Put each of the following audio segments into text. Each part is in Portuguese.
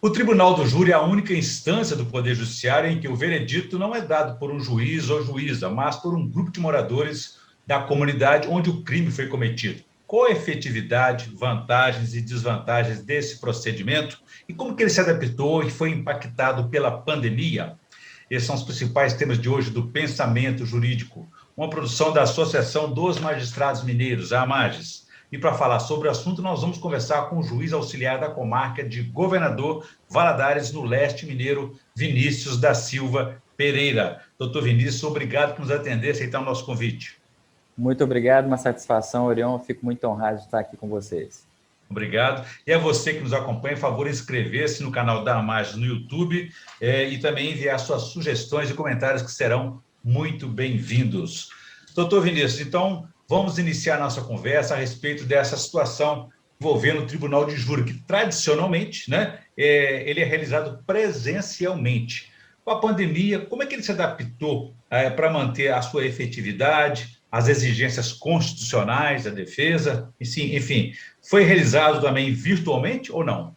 O Tribunal do Júri é a única instância do Poder Judiciário em que o veredito não é dado por um juiz ou juíza, mas por um grupo de moradores da comunidade onde o crime foi cometido. Qual a efetividade, vantagens e desvantagens desse procedimento e como que ele se adaptou e foi impactado pela pandemia? Esses são os principais temas de hoje do Pensamento Jurídico, uma produção da Associação dos Magistrados Mineiros, a AMAGES. E para falar sobre o assunto, nós vamos conversar com o juiz auxiliar da comarca de Governador Valadares, no leste mineiro, Vinícius da Silva Pereira. Doutor Vinícius, obrigado por nos atender e aceitar o nosso convite. Muito obrigado, uma satisfação, Orion. Fico muito honrado de estar aqui com vocês. Obrigado. E a você que nos acompanha, por favor, inscrever-se no canal da AMAGES no YouTube e também enviar suas sugestões e comentários que serão muito bem-vindos. Doutor Vinícius, então, vamos iniciar nossa conversa a respeito dessa situação envolvendo o Tribunal de Júri, que tradicionalmente, né, ele é realizado presencialmente. Com a pandemia, como é que ele se adaptou para manter a sua efetividade, as exigências constitucionais da defesa, enfim, foi realizado também virtualmente ou não?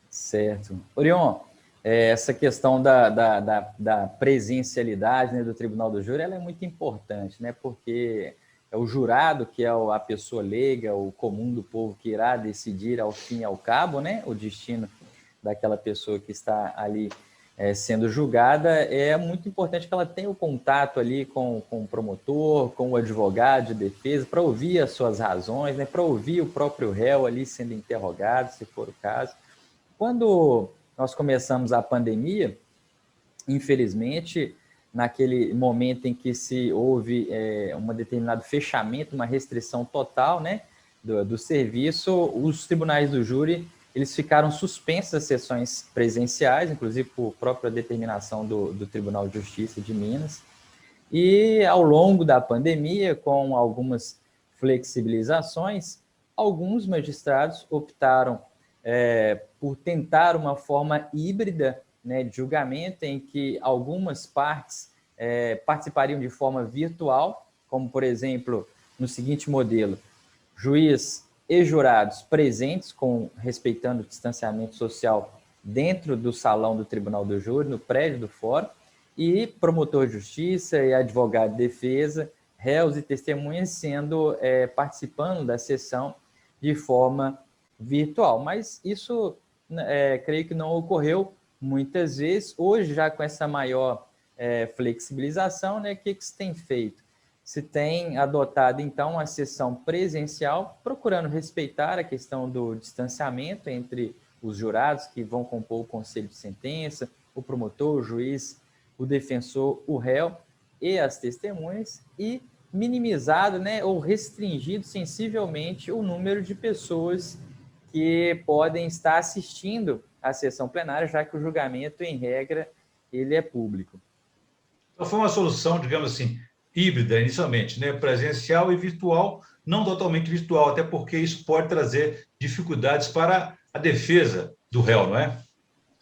Certo. Orion, essa questão da presencialidade, né, do Tribunal do Júri, ela é muito importante, né, porque é o jurado, que é a pessoa leiga, o comum do povo, que irá decidir ao fim e ao cabo, né, o destino daquela pessoa que está ali sendo julgada. É muito importante que ela tenha o contato ali com o promotor, com o advogado de defesa, para ouvir as suas razões, né, para ouvir o próprio réu ali sendo interrogado, se for o caso. Quando nós começamos a pandemia, infelizmente, naquele momento em que se houve um determinado fechamento, uma restrição total, né, do serviço, os tribunais do júri, eles ficaram suspensos as sessões presenciais, inclusive por própria determinação do Tribunal de Justiça de Minas. E ao longo da pandemia, com algumas flexibilizações, alguns magistrados optaram por tentar uma forma híbrida, né, de julgamento, em que algumas partes participariam de forma virtual, como, por exemplo, no seguinte modelo: juiz e jurados presentes, respeitando o distanciamento social dentro do salão do Tribunal do Júri, no prédio do fórum, e promotor de justiça e advogado de defesa, réus e testemunhas participando da sessão de forma virtual. Mas isso, creio que não ocorreu muitas vezes. Hoje, já com essa maior flexibilização, né, o que se tem feito? Se tem adotado, então, a sessão presencial, procurando respeitar a questão do distanciamento entre os jurados que vão compor o conselho de sentença, o promotor, o juiz, o defensor, o réu e as testemunhas, e minimizado, né, ou restringido sensivelmente o número de pessoas que podem estar assistindo à sessão plenária, já que o julgamento, em regra, ele é público. Então, foi uma solução, digamos assim, híbrida inicialmente, né? Presencial e virtual, não totalmente virtual, até porque isso pode trazer dificuldades para a defesa do réu, não é?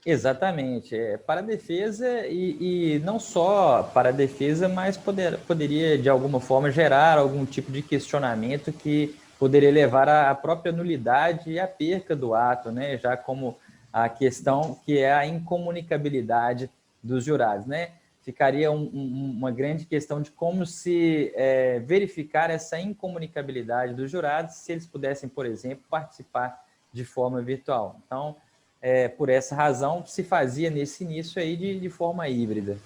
Exatamente, para a defesa e não só para a defesa, mas poderia de alguma forma gerar algum tipo de questionamento que poderia levar à própria nulidade e à perca do ato, né? Já como a questão que é a incomunicabilidade dos jurados, né? Ficaria uma grande questão de como se verificar essa incomunicabilidade dos jurados se eles pudessem, por exemplo, participar de forma virtual. Então, por essa razão, se fazia nesse início aí de forma híbrida.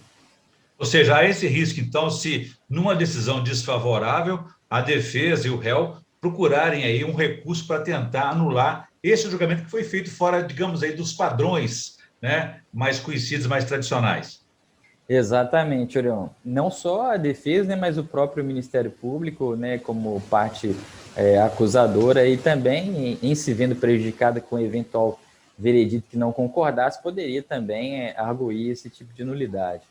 Ou seja, há esse risco, então, se numa decisão desfavorável, a defesa e o réu procurarem aí um recurso para tentar anular esse julgamento que foi feito fora, digamos aí, dos padrões, né, mais conhecidos, mais tradicionais. Exatamente, Orion. Não só a defesa, né, mas o próprio Ministério Público, né, como parte acusadora, e também, em se vendo prejudicada com eventual veredito que não concordasse, poderia também arguir esse tipo de nulidade.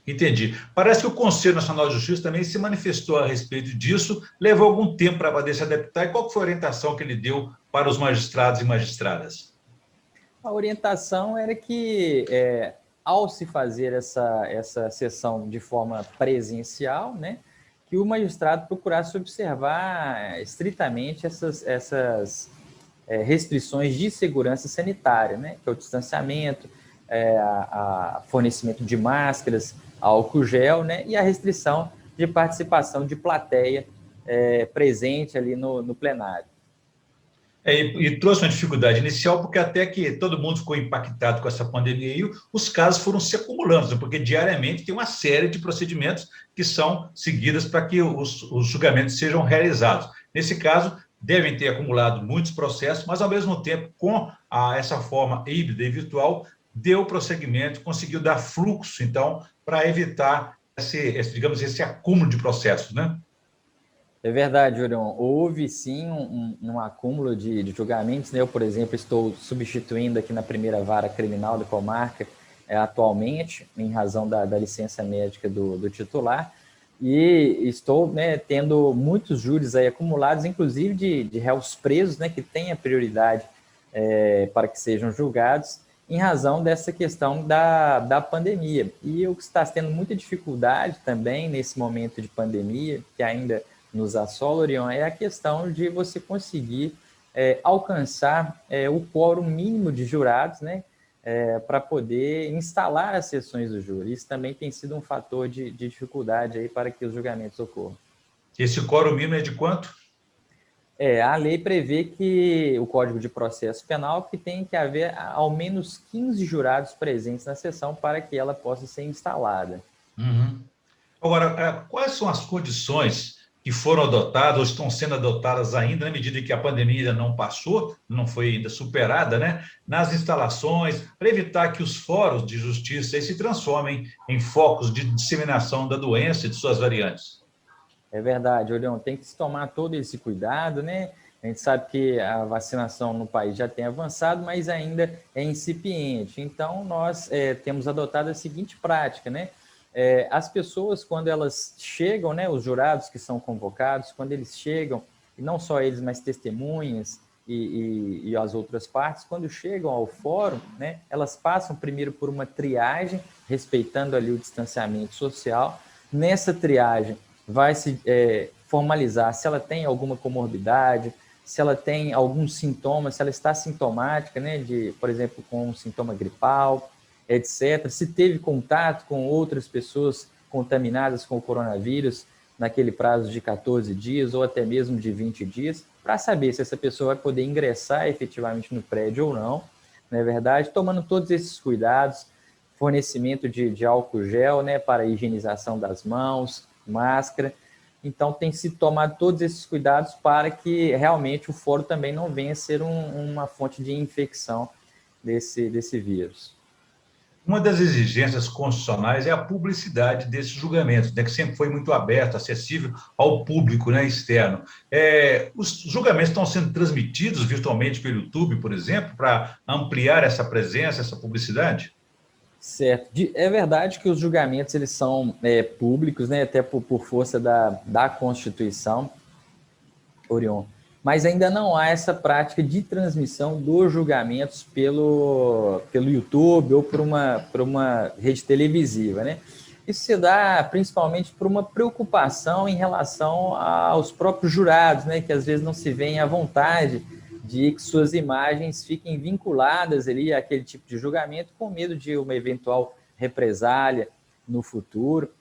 Entendi. Parece que o Conselho Nacional de Justiça também se manifestou a respeito disso, levou algum tempo para poder se adaptar. E qual foi a orientação que ele deu para os magistrados e magistradas? A orientação era que, ao se fazer essa sessão de forma presencial, né, que o magistrado procurasse observar estritamente essas restrições de segurança sanitária, né? Que é o distanciamento, a fornecimento de máscaras, álcool gel, né? E a restrição de participação de plateia presente ali no plenário. E trouxe uma dificuldade inicial, porque até que todo mundo ficou impactado com essa pandemia e os casos foram se acumulando, porque diariamente tem uma série de procedimentos que são seguidos para que os julgamentos sejam realizados. Nesse caso, devem ter acumulado muitos processos, mas, ao mesmo tempo, com essa forma híbrida e virtual, deu prosseguimento, conseguiu dar fluxo, então, para evitar digamos, esse acúmulo de processos, né? É verdade, Orion. Houve sim um acúmulo de julgamentos, né? Eu, por exemplo, estou substituindo aqui na primeira vara criminal da comarca atualmente, em razão da licença médica do titular, e estou, né, tendo muitos júris aí acumulados, inclusive de réus presos, né, que têm a prioridade para que sejam julgados, em razão dessa questão da pandemia. E o que está tendo muita dificuldade também nesse momento de pandemia, que ainda nos assola, Orion, é a questão de você conseguir alcançar o quórum mínimo de jurados, né, para poder instalar as sessões do júri. Isso também tem sido um fator de dificuldade aí para que os julgamentos ocorram. Esse quórum mínimo é de quanto? A lei prevê que o Código de Processo Penal que tem que haver ao menos 15 jurados presentes na sessão para que ela possa ser instalada. Uhum. Agora, quais são as condições que foram adotadas ou estão sendo adotadas ainda, na medida que a pandemia ainda não passou, não foi ainda superada, né? Nas instalações, para evitar que os fóruns de justiça se transformem em focos de disseminação da doença e de suas variantes? É verdade, Orion, tem que se tomar todo esse cuidado, né? A gente sabe que a vacinação no país já tem avançado, mas ainda é incipiente. Então, nós temos adotado a seguinte prática, né? As pessoas, quando elas chegam, né, os jurados que são convocados, quando eles chegam, e não só eles, mas testemunhas e as outras partes, quando chegam ao fórum, né, elas passam primeiro por uma triagem, respeitando ali o distanciamento social. Nessa triagem, vai se formalizar se ela tem alguma comorbidade, se ela tem algum sintoma, se ela está sintomática, né, por exemplo, com um sintoma gripal, etc. Se teve contato com outras pessoas contaminadas com o coronavírus naquele prazo de 14 dias ou até mesmo de 20 dias, para saber se essa pessoa vai poder ingressar efetivamente no prédio ou não, não é verdade? Tomando todos esses cuidados, fornecimento de álcool gel, né, para a higienização das mãos, máscara. Então, tem se tomado todos esses cuidados para que realmente o fórum também não venha a ser uma fonte de infecção desse vírus. Uma das exigências constitucionais é a publicidade desses julgamentos, né, que sempre foi muito aberto, acessível ao público, né, externo. Os julgamentos estão sendo transmitidos virtualmente pelo YouTube, por exemplo, para ampliar essa presença, essa publicidade? Certo. É verdade que os julgamentos eles são públicos, né, até por força da Constituição, Orion, mas ainda não há essa prática de transmissão dos julgamentos pelo YouTube ou por uma rede televisiva, né? Isso se dá principalmente por uma preocupação em relação aos próprios jurados, né, que às vezes não se veem à vontade de que suas imagens fiquem vinculadas ali àquele tipo de julgamento, com medo de uma eventual represália no futuro.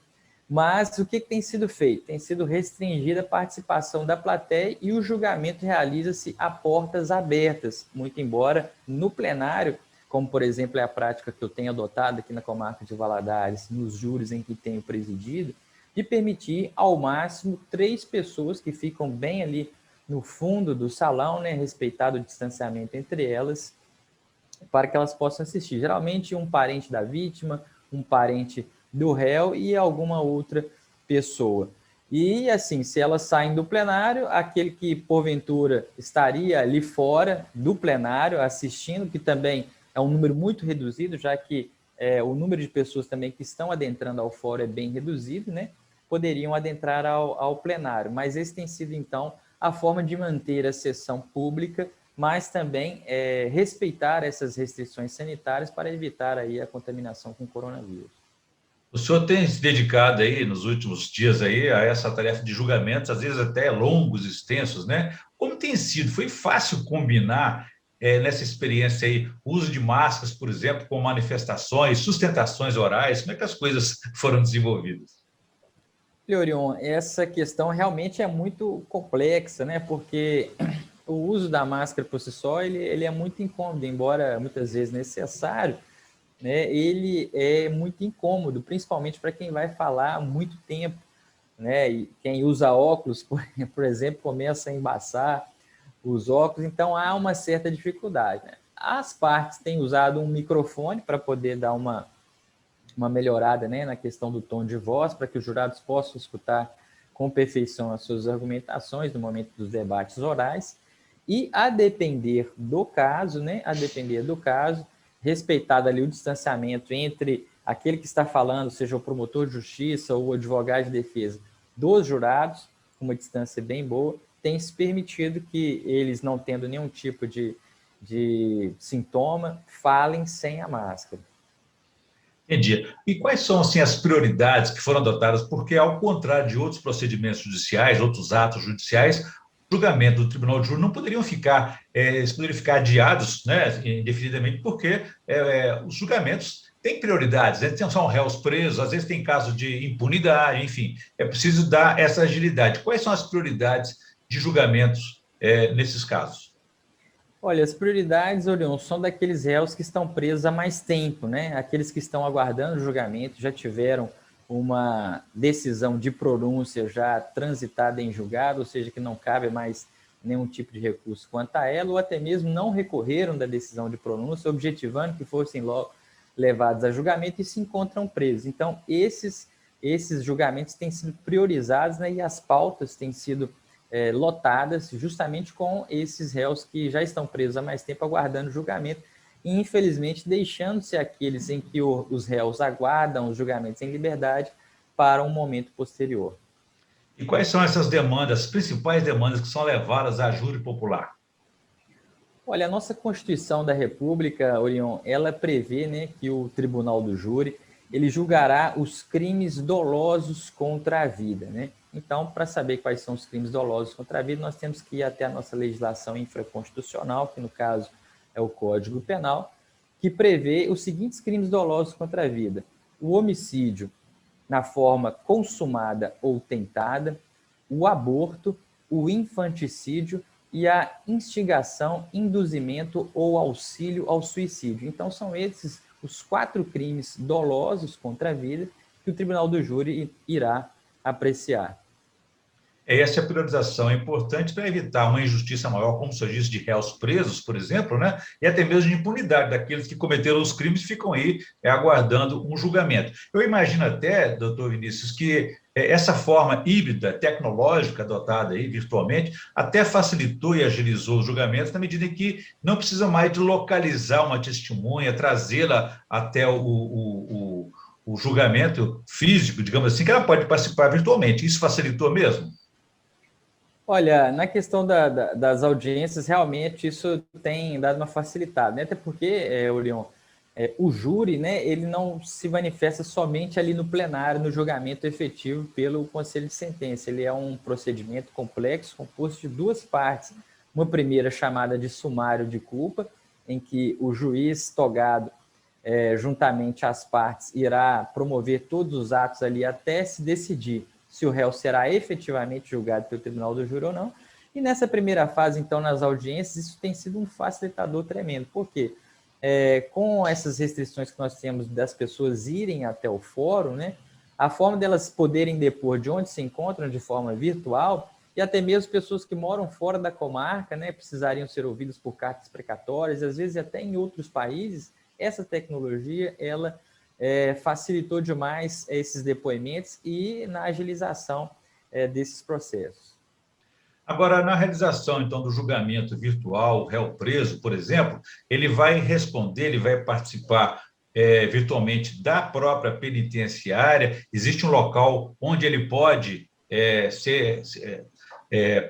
Mas o que tem sido feito? Tem sido restringida a participação da plateia e o julgamento realiza-se a portas abertas, muito embora no plenário, como por exemplo é a prática que eu tenho adotado aqui na comarca de Valadares, nos júris em que tenho presidido, de permitir ao máximo 3 pessoas que ficam bem ali no fundo do salão, né, respeitado o distanciamento entre elas, para que elas possam assistir. Geralmente um parente da vítima, um parente do réu e alguma outra pessoa. E assim, se elas saem do plenário, aquele que porventura estaria ali fora do plenário assistindo, que também é um número muito reduzido, já que o número de pessoas também que estão adentrando ao fórum é bem reduzido, né? Poderiam adentrar ao plenário. Mas esse tem sido, então, a forma de manter a sessão pública, mas também respeitar essas restrições sanitárias para evitar aí a contaminação com coronavírus. O senhor tem se dedicado aí nos últimos dias aí a essa tarefa de julgamentos, às vezes até longos, extensos, né? Como tem sido? Foi fácil combinar nessa experiência aí o uso de máscaras, por exemplo, com manifestações, sustentações orais? Como é que as coisas foram desenvolvidas? Leorion, essa questão realmente é muito complexa, né? Porque o uso da máscara por si só, ele é muito incômodo, embora muitas vezes necessário, né? Ele é muito incômodo, principalmente para quem vai falar muito tempo, né? E quem usa óculos, por exemplo, começa a embaçar os óculos, então há uma certa dificuldade, né? As partes têm usado um microfone para poder dar uma melhorada, né, na questão do tom de voz, para que os jurados possam escutar com perfeição as suas argumentações no momento dos debates orais, e a depender do caso, né, respeitado ali o distanciamento entre aquele que está falando, seja o promotor de justiça ou o advogado de defesa, dos jurados, com uma distância bem boa, tem se permitido que eles, não tendo nenhum tipo de sintoma, falem sem a máscara. Entendi. E quais são, assim, as prioridades que foram adotadas? Porque, ao contrário de outros procedimentos judiciais, outros atos judiciais, o julgamento do Tribunal de Júri não poderiam ficar, eles poderiam ficar adiados, né, indefinidamente, porque os julgamentos têm prioridades, né? São réus presos, às vezes tem caso de impunidade, enfim, é preciso dar essa agilidade. Quais são as prioridades de julgamentos nesses casos? Olha, as prioridades, Orion, são daqueles réus que estão presos há mais tempo, né? Aqueles que estão aguardando o julgamento, já tiveram uma decisão de pronúncia já transitada em julgado, ou seja, que não cabe mais nenhum tipo de recurso quanto a ela, ou até mesmo não recorreram da decisão de pronúncia, objetivando que fossem logo levados a julgamento e se encontram presos. Então, esses julgamentos têm sido priorizados, né? E as pautas têm sido lotadas justamente com esses réus que já estão presos há mais tempo aguardando julgamento e, infelizmente, deixando-se aqueles em que os réus aguardam os julgamentos em liberdade para um momento posterior. E quais são essas demandas, principais demandas que são levadas à júri popular? Olha, a nossa Constituição da República, Orion, ela prevê, né, que o Tribunal do Júri ele julgará os crimes dolosos contra a vida, né? Então, para saber quais são os crimes dolosos contra a vida, nós temos que ir até a nossa legislação infraconstitucional, que no caso é o Código Penal, que prevê os seguintes crimes dolosos contra a vida: o homicídio na forma consumada ou tentada, o aborto, o infanticídio e a instigação, induzimento ou auxílio ao suicídio. Então, são esses os 4 crimes dolosos contra a vida que o Tribunal do Júri irá apreciar. Essa priorização é importante para evitar uma injustiça maior, como o senhor disse, de réus presos, por exemplo, né? E até mesmo de impunidade daqueles que cometeram os crimes e ficam aí aguardando um julgamento. Eu imagino até, doutor Vinícius, que essa forma híbrida, tecnológica, adotada aí virtualmente, até facilitou e agilizou os julgamentos, na medida em que não precisa mais de localizar uma testemunha, trazê-la até o julgamento físico, digamos assim, que ela pode participar virtualmente. Isso facilitou mesmo? Olha, na questão das audiências, realmente isso tem dado uma facilitada, né? Até porque, Orion, o júri, né, ele não se manifesta somente ali no plenário, no julgamento efetivo pelo conselho de sentença. Ele é um procedimento complexo, composto de 2 partes. Uma primeira chamada de sumário de culpa, em que o juiz togado, juntamente às partes, irá promover todos os atos ali até se decidir se o réu será efetivamente julgado pelo Tribunal do Júri ou não. E nessa primeira fase, então, nas audiências, isso tem sido um facilitador tremendo. Por quê? Com essas restrições que nós temos das pessoas irem até o fórum, né, a forma delas poderem depor de onde se encontram de forma virtual, e até mesmo pessoas que moram fora da comarca, né, precisariam ser ouvidas por cartas precatórias, às vezes até em outros países, essa tecnologia, ela facilitou demais esses depoimentos e na agilização desses processos. Agora, na realização, então, do julgamento virtual, o réu preso, por exemplo, ele vai responder, ele vai participar virtualmente da própria penitenciária. Existe um local onde ele pode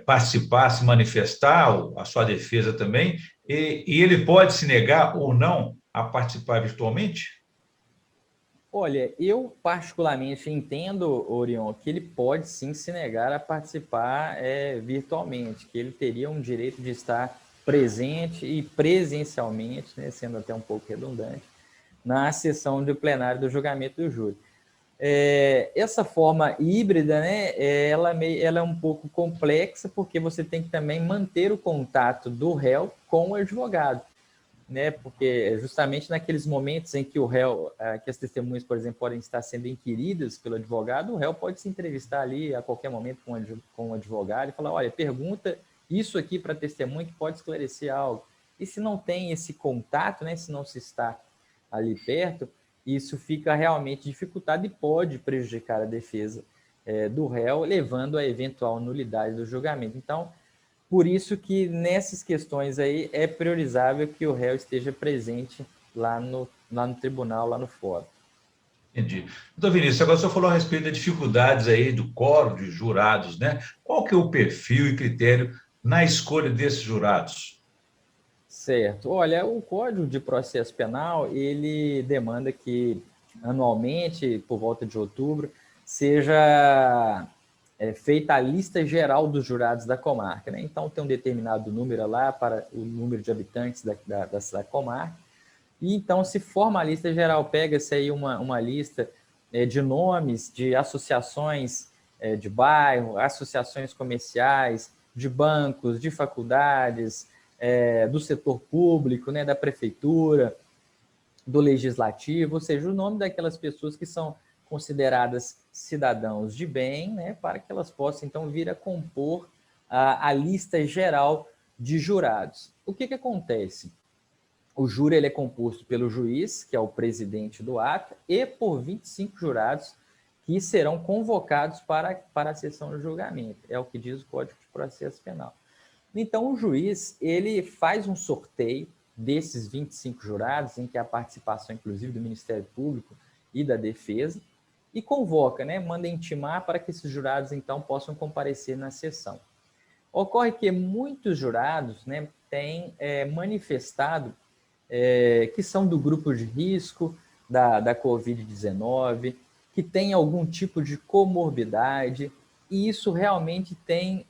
participar, se manifestar, a sua defesa também, e ele pode se negar ou não a participar virtualmente? Olha, eu particularmente entendo, Orion, que ele pode sim se negar a participar virtualmente, que ele teria um direito de estar presente e presencialmente, né, sendo até um pouco redundante, na sessão de plenário do julgamento do júri. Essa forma híbrida, né, ela é um pouco complexa, porque você tem que também manter o contato do réu com o advogado, né? Porque justamente naqueles momentos em que o réu, que as testemunhas, por exemplo, podem estar sendo inquiridas pelo advogado, o réu pode se entrevistar ali a qualquer momento com o advogado e falar, olha, pergunta isso aqui para a testemunha que pode esclarecer algo. E se não tem esse contato, né, se não se está ali perto, isso fica realmente dificultado e pode prejudicar a defesa do réu, levando à eventual nulidade do julgamento. Então, por isso que nessas questões aí é priorizável que o réu esteja presente lá no tribunal, lá no fórum. Entendi. Doutor Vinícius, agora o senhor falou a respeito das dificuldades aí do quórum de jurados, né? Qual que é o perfil e critério na escolha desses jurados? Certo. Olha, o Código de Processo Penal, ele demanda que anualmente, por volta de outubro, seja feita a lista geral dos jurados da comarca, né? Então, tem um determinado número lá para o número de habitantes da comarca. E então se forma a lista geral, pega-se aí uma lista de nomes de associações de bairro, associações comerciais, de bancos, de faculdades, do setor público, né, da prefeitura, do legislativo, ou seja, o nome daquelas pessoas que são consideradas cidadãos de bem, né, para que elas possam então vir a compor a lista geral de jurados. O que acontece? O júri ele é composto pelo juiz, que é o presidente do ato, e por 25 jurados que serão convocados para a sessão de julgamento. É o que diz o Código de Processo Penal. Então, o juiz ele faz um sorteio desses 25 jurados, em que há participação, inclusive, do Ministério Público e da Defesa, e convoca, né, manda intimar para que esses jurados, então, possam comparecer na sessão. Ocorre que muitos jurados, né, têm manifestado que são do grupo de risco da Covid-19, que tem algum tipo de comorbidade, e isso realmente tem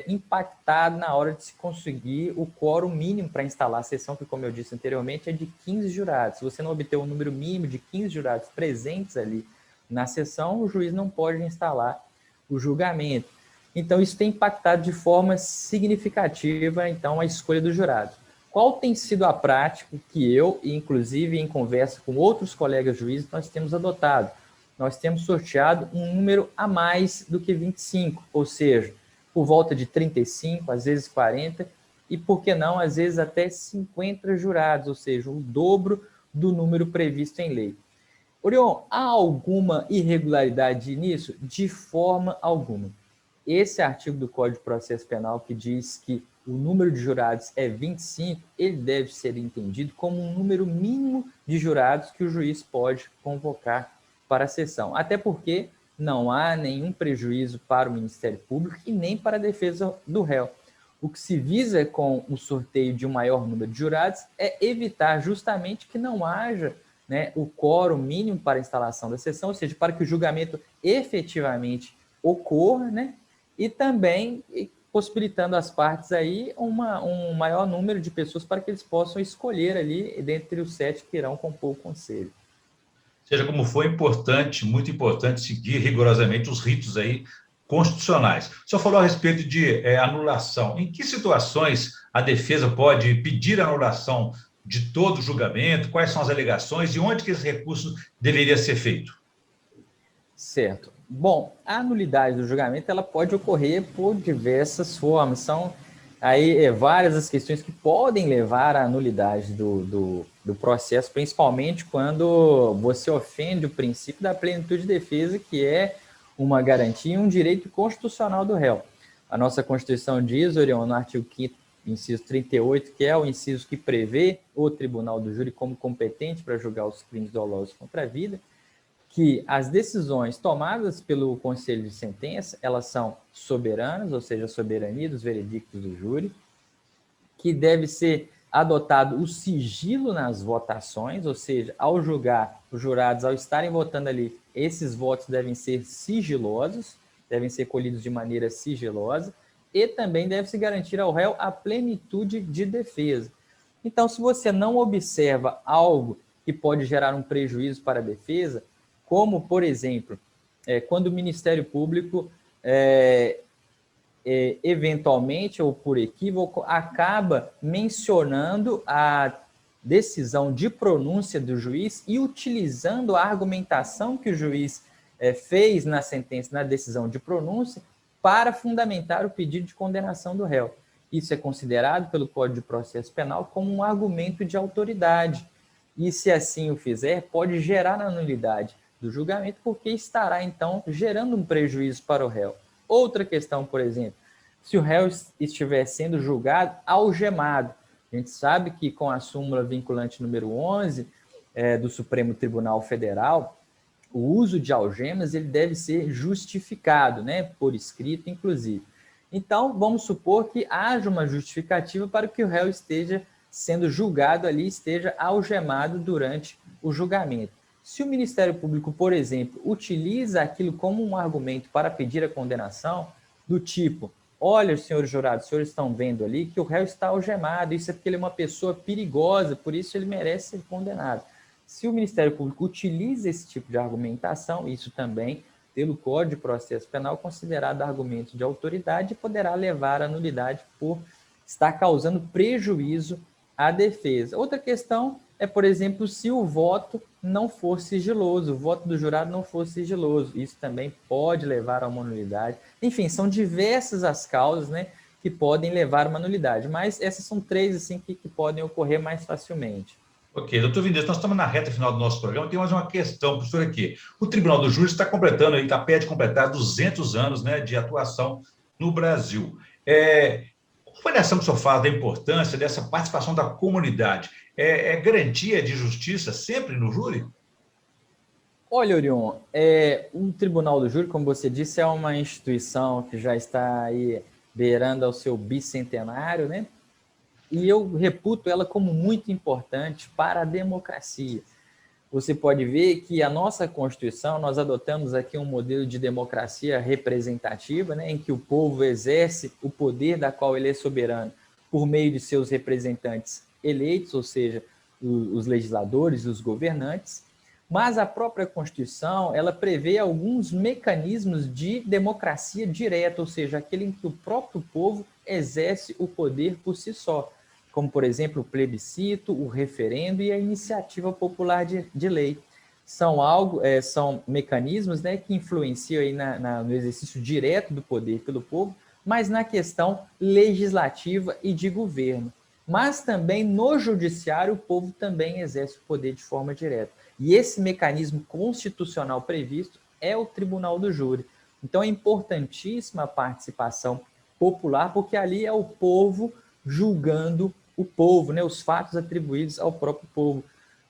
impactado na hora de se conseguir o quórum mínimo para instalar a sessão, que, como eu disse anteriormente, é de 15 jurados. Se você não obter um número mínimo de 15 jurados presentes ali na sessão, o juiz não pode instalar o julgamento. Então, isso tem impactado de forma significativa, então, a escolha dos jurados. Qual tem sido a prática que eu, inclusive em conversa com outros colegas juízes, nós temos adotado? Nós temos sorteado um número a mais do que 25, ou seja, por volta de 35, às vezes 40, e por que não, às vezes até 50 jurados, ou seja, o dobro do número previsto em lei. Orion, há alguma irregularidade nisso? De forma alguma. Esse artigo do Código de Processo Penal que diz que o número de jurados é 25, ele deve ser entendido como um número mínimo de jurados que o juiz pode convocar para a sessão. Até porque não há nenhum prejuízo para o Ministério Público e nem para a defesa do réu. O que se visa com o sorteio de um maior número de jurados é evitar justamente que não haja, né, o quórum mínimo para a instalação da sessão, ou seja, para que o julgamento efetivamente ocorra, né, e também possibilitando às partes aí um maior número de pessoas para que eles possam escolher ali dentre os 7 que irão compor o conselho. Seja como for, importante, muito importante seguir rigorosamente os ritos aí constitucionais. O senhor falou a respeito de anulação. Em que situações a defesa pode pedir a anulação de todo o julgamento? Quais são as alegações e onde que esse recurso deveria ser feito? Certo. Bom, a nulidade do julgamento ela pode ocorrer por diversas formas. São aí várias as questões que podem levar à nulidade do processo, principalmente quando você ofende o princípio da plenitude de defesa, que é uma garantia e um direito constitucional do réu. A nossa Constituição diz, Orion, no artigo 5º, inciso 38, que é o inciso que prevê o Tribunal do Júri como competente para julgar os crimes dolosos contra a vida, que as decisões tomadas pelo Conselho de Sentença, elas são soberanas, ou seja, a soberania dos veredictos do júri, que deve ser adotado o sigilo nas votações, ou seja, ao julgar, os jurados, ao estarem votando ali, esses votos devem ser sigilosos, devem ser colhidos de maneira sigilosa, e também deve-se garantir ao réu a plenitude de defesa. Então, se você não observa algo que pode gerar um prejuízo para a defesa, como, por exemplo, quando o Ministério Público eventualmente ou por equívoco, acaba mencionando a decisão de pronúncia do juiz e utilizando a argumentação que o juiz fez na sentença, na decisão de pronúncia, para fundamentar o pedido de condenação do réu. Isso é considerado pelo Código de Processo Penal como um argumento de autoridade. E se assim o fizer, pode gerar a nulidade do julgamento, porque estará, então, gerando um prejuízo para o réu. Outra questão, por exemplo, se o réu estiver sendo julgado algemado. A gente sabe que com a súmula vinculante número 11 do Supremo Tribunal Federal, o uso de algemas ele deve ser justificado, né, por escrito, inclusive. Então, vamos supor que haja uma justificativa para que o réu esteja sendo julgado ali, esteja algemado durante o julgamento. Se o Ministério Público, por exemplo, utiliza aquilo como um argumento para pedir a condenação, do tipo, olha, senhores jurados, os senhores estão vendo ali que o réu está algemado, isso é porque ele é uma pessoa perigosa, por isso ele merece ser condenado. Se o Ministério Público utiliza esse tipo de argumentação, isso também, pelo Código de Processo Penal, considerado argumento de autoridade, poderá levar à nulidade por estar causando prejuízo à defesa. Outra questão é, por exemplo, se o voto não for sigiloso, o voto do jurado não for sigiloso. Isso também pode levar a uma nulidade. Enfim, são diversas as causas, né, que podem levar a uma nulidade, mas essas são três assim, que podem ocorrer mais facilmente. Ok, doutor Vinícius, nós estamos na reta final do nosso programa, tem mais uma questão para o senhor aqui. O Tribunal do Júri está completando, está perto de completar 200 anos, né, de atuação no Brasil. Qual avaliação que o senhor faz da importância dessa participação da comunidade? É garantia de justiça sempre no júri? Olha, Orion, o Tribunal do Júri, como você disse, é uma instituição que já está aí beirando ao seu bicentenário, né? E eu reputo ela como muito importante para a democracia. Você pode ver que a nossa Constituição, nós adotamos aqui um modelo de democracia representativa, né, em que o povo exerce o poder da qual ele é soberano por meio de seus representantes eleitos, ou seja, os legisladores, os governantes, mas a própria Constituição, ela prevê alguns mecanismos de democracia direta, ou seja, aquele em que o próprio povo exerce o poder por si só, como, por exemplo, o plebiscito, o referendo e a iniciativa popular de lei. São mecanismos, né, que influenciam aí no exercício direto do poder pelo povo, mas na questão legislativa e de governo. Mas também no judiciário, o povo também exerce o poder de forma direta. E esse mecanismo constitucional previsto é o Tribunal do Júri. Então é importantíssima a participação popular, porque ali é o povo julgando o povo, né, os fatos atribuídos ao próprio povo.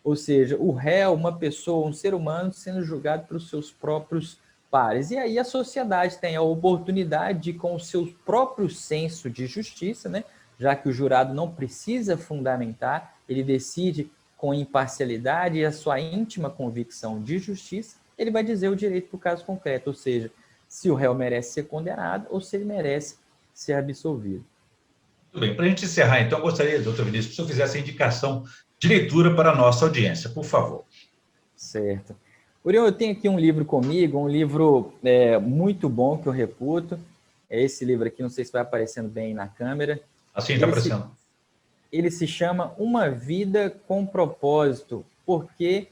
Ou seja, o réu, uma pessoa, um ser humano sendo julgado pelos seus próprios pares. E aí a sociedade tem a oportunidade de, com o seu próprio senso de justiça, né, já que o jurado não precisa fundamentar, ele decide com imparcialidade e a sua íntima convicção de justiça, ele vai dizer o direito para o caso concreto, ou seja, se o réu merece ser condenado ou se ele merece ser absolvido. Tudo bem, para a gente encerrar, então, eu gostaria, doutor Vinícius, que o senhor fizesse a indicação de leitura para a nossa audiência, por favor. Certo. Uriel, eu tenho aqui um livro comigo, um livro muito bom que eu reputo. É esse livro aqui, não sei se vai aparecendo bem na câmera. Assim está aparecendo. Ele se chama Uma Vida com Propósito, porque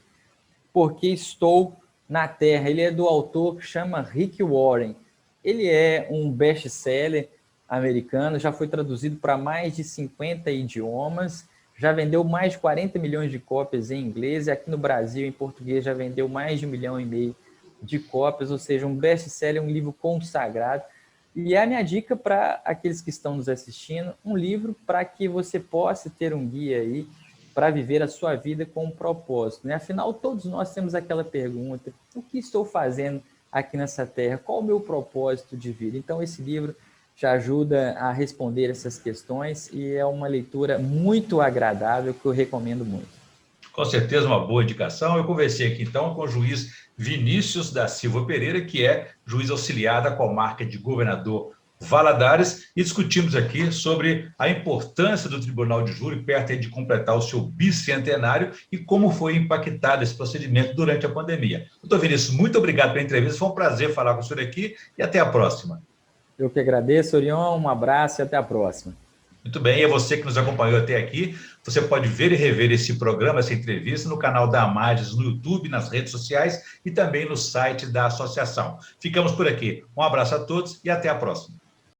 estou na Terra. Ele é do autor que chama Rick Warren. Ele é um best-seller americano, já foi traduzido para mais de 50 idiomas, já vendeu mais de 40 milhões de cópias em inglês, e aqui no Brasil, em português, já vendeu mais de 1,5 milhão de cópias, ou seja, um best-seller, um livro consagrado. E é a minha dica para aqueles que estão nos assistindo, um livro para que você possa ter um guia aí para viver a sua vida com um propósito, né? Afinal, todos nós temos aquela pergunta, o que estou fazendo aqui nessa terra? Qual o meu propósito de vida? Então, esse livro te ajuda a responder essas questões e é uma leitura muito agradável que eu recomendo muito. Com certeza, uma boa indicação. Eu conversei aqui, então, com o juiz Vinícius da Silva Pereira, que é juiz auxiliar da comarca de Governador Valadares, e discutimos aqui sobre a importância do Tribunal de Júri, perto de completar o seu bicentenário, e como foi impactado esse procedimento durante a pandemia. Doutor Vinícius, muito obrigado pela entrevista, foi um prazer falar com o senhor aqui, e até a próxima. Eu que agradeço, Orion, um abraço e até a próxima. Muito bem, e é você que nos acompanhou até aqui. Você pode ver e rever esse programa, essa entrevista, no canal da Amages, no YouTube, nas redes sociais e também no site da associação. Ficamos por aqui. Um abraço a todos e até a próxima.